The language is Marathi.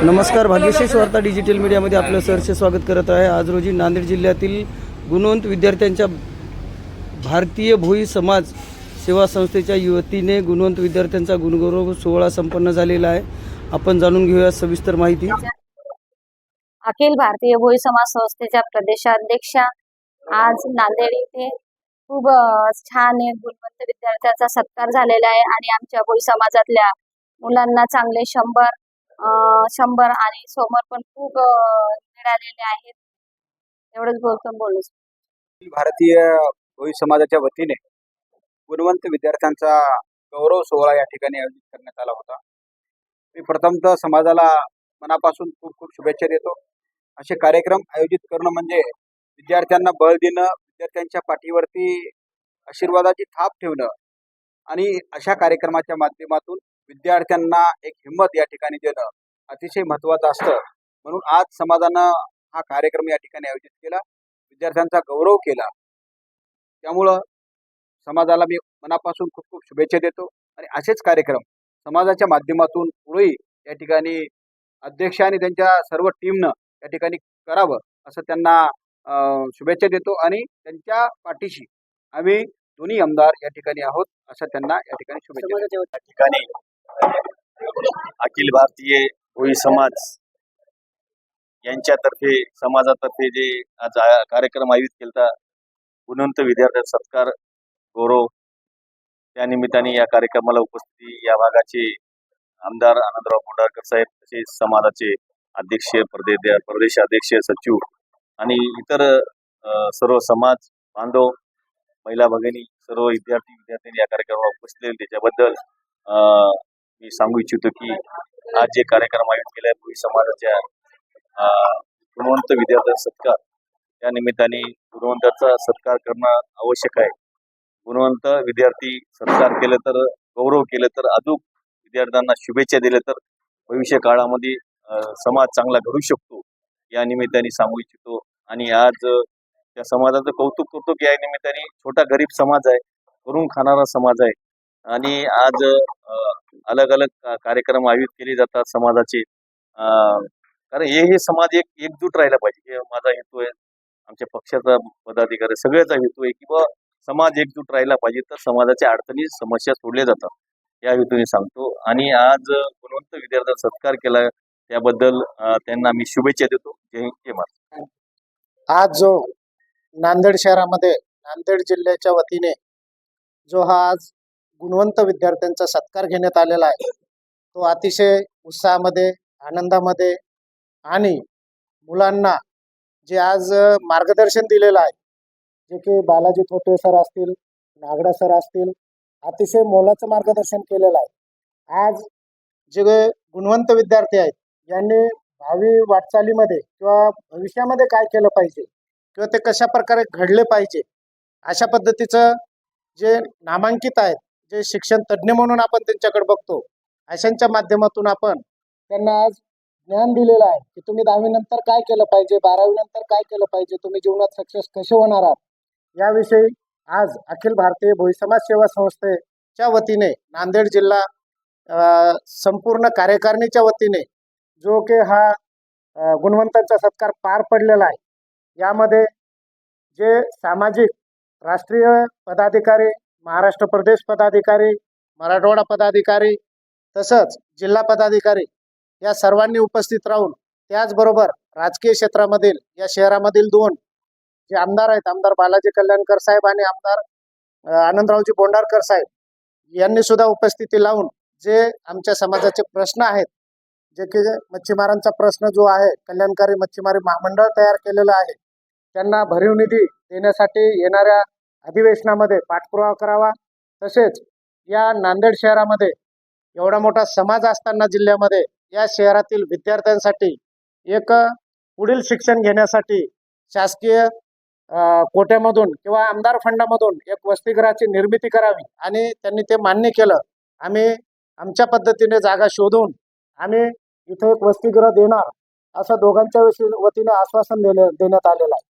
नमस्कार. भाग्यश्री वार्ता डिजिटल मीडियामध्ये आपलं सहर्ष स्वागत करत आहे. आज रोजी नांदेड जिल्ह्यातील गुणवंत विद्यार्थ्यांच्या भारतीय भोई समाज सेवा संस्थेच्या वतीने गुणवंत विद्यार्थ्यांचा गुणगौरव सोहळा संपन्न झालेला आहे. आपण जाणून घेऊया सविस्तर माहिती. अखिल भारतीय भोई समाज संस्थेच्या प्रदेशाध्यक्षा आज नांदेड येथे खूप छान एक गुणवंत विद्यार्थ्यांचा सत्कार झालेला आहे आणि आमच्या भोई समाजातल्या मुलांना चांगले 100 आणि समर्पण खूप मिळालेले आहेत. एवढंच बोलू. भारतीय भोई समाजाच्या वतीने गुणवंत विद्यार्थ्यांचा गौरव सोहळा या ठिकाणी आयोजित करण्यात आला होता. मी प्रथमतः समाजाला मनापासून खूप खूप शुभेच्छा देतो. असे कार्यक्रम आयोजित करणं म्हणजे विद्यार्थ्यांना बळ देणं, विद्यार्थ्यांच्या पाठीवरती आशीर्वादाची थाप ठेवणं आणि अशा कार्यक्रमाच्या माध्यमातून विद्यार्थ्यांना एक हिंमत या ठिकाणी देणं अतिशय महत्त्वाचं असतं. म्हणून आज समाजानं हा कार्यक्रम या ठिकाणी आयोजित केला, विद्यार्थ्यांचा गौरव केला. त्यामुळं समाजाला मी मनापासून खूप खूप शुभेच्छा देतो आणि असेच कार्यक्रम समाजाच्या माध्यमातून पुढेही या ठिकाणी अध्यक्ष आणि त्यांच्या सर्व टीमनं या ठिकाणी करावं असं त्यांना शुभेच्छा देतो आणि त्यांच्या पाठीशी आम्ही दोन्ही आमदार या ठिकाणी आहोत असं त्यांना या ठिकाणी शुभेच्छा देतो. या ठिकाणी अखिल भारतीय भोई समाज यांच्यातर्फे समाजातर्फे जे आज कार्यक्रम आयोजित केला गुणवंत विद्यार्थ्यांचा सत्कार गौरव, त्या निमित्ताने या कार्यक्रमाला उपस्थिती या भागाचे आमदार आनंदराव बोंडारकर साहेब, तसेच समाजाचे अध्यक्ष, प्रदेशाध्यक्ष, सचिव आणि इतर सर्व समाज बांधव, महिला भगिनी, सर्व विद्यार्थ्यांनी या कार्यक्रमाला उपस्थित त्याच्याबद्दल मी सांगू इच्छितो की आज जे कार्यक्रम आयोजित केला आहे भोई समाजाच्या गुणवंत विद्यार्थ्यांचा सत्कार, त्या निमित्ताने गुणवंताचा सत्कार करणं आवश्यक आहे. गुणवंत विद्यार्थी सत्कार केलं तर, गौरव केलं तर, अजून विद्यार्थ्यांना शुभेच्छा दिल्या तर भविष्य काळामध्ये समाज चांगला घडू शकतो या निमित्ताने सांगू इच्छितो. आणि आज त्या समाजाचं कौतुक करतो की या निमित्ताने छोटा गरीब समाज आहे, करून खाणारा समाज आहे आणि आज अलग अलग कार्यक्रम आयोजित केले जातात समाजाचे. कारण हे समाज एकजूट राहायला पाहिजे, हे माझा हेतू आहे. आमच्या पक्षाचा पदाधिकारी सगळ्याचा हेतू आहे की बा समाज एकजूट राहायला पाहिजे, तर समाजाच्या अडचणी समस्या सोडल्या जातात या हेतूने सांगतो. आणि आज गुणवंत विद्यार्थ्यांचा सत्कार केला त्याबद्दल त्यांना मी शुभेच्छा देतो. जय हिंद, जय महाराष्ट्र. आज जो नांदेड शहरामध्ये नांदेड जिल्ह्याच्या वतीने जो हा आज गुणवंत विद्यार्थ्यांचा सत्कार घेण्यात आलेला आहे तो अतिशय उत्साहामध्ये, आनंदामध्ये आणि मुलांना जे आज मार्गदर्शन दिलेलं आहे, जे की बालाजी थोटे सर असतील, नागडा सर असतील, अतिशय मोलाचं मार्गदर्शन केलेलं आहे. आज जे गुणवंत विद्यार्थी आहेत यांनी भावी वाटचालीमध्ये किंवा भविष्यामध्ये काय केलं पाहिजे किंवा ते कशा प्रकारे घडले पाहिजे अशा पद्धतीचं जे नामांकित आहेत, जे शिक्षण तज्ज्ञ म्हणून आपण त्यांच्याकडे बघतो, अशांच्या माध्यमातून आपण त्यांना आज ज्ञान दिलेलं आहे की तुम्ही 10वी नंतर काय केलं पाहिजे, 12वी नंतर काय केलं पाहिजे, तुम्ही जीवनात सक्सेस कसे होणार आहात याविषयी आज अखिल भारतीय भोई समाज सेवा संस्थेच्या वतीने नांदेड जिल्हा संपूर्ण कार्यकारिणीच्या वतीने जो की हा गुणवंतांचा सत्कार पार पडलेला आहे. यामध्ये जे सामाजिक राष्ट्रीय पदाधिकारी, महाराष्ट्र प्रदेश पदाधिकारी, मराठवाडा पदाधिकारी तसंच जिल्हा पदाधिकारी या सर्वांनी उपस्थित राहून, त्याचबरोबर राजकीय क्षेत्रामधील या शहरामधील 2 जे आमदार आहेत, आमदार बालाजी कल्याणकर साहेब आणि आमदार आनंदरावजी बोंडारकर साहेब यांनी सुद्धा उपस्थिती लावून जे आमच्या समाजाचे प्रश्न आहेत, जे की मच्छीमारांचा प्रश्न जो आहे, कल्याणकारी मच्छीमारी महामंडळ तयार केलेलं आहे, त्यांना भरीव निधी देण्यासाठी येणाऱ्या अधिवेशनामध्ये पाठपुरावा करावा. तसेच या नांदेड शहरामध्ये एवढा मोठा समाज असताना जिल्ह्यामध्ये या शहरातील विद्यार्थ्यांसाठी एक पुढील शिक्षण घेण्यासाठी शासकीय कोट्यामधून किंवा आमदार फंडामधून एक वसतिगृहाची निर्मिती करावी आणि त्यांनी ते मान्य केलं. आम्ही आमच्या पद्धतीने जागा शोधून आम्ही इथे एक वसतिगृह देणार असं दोघांच्या वतीने आश्वासन देण्यात आलेलं आहे.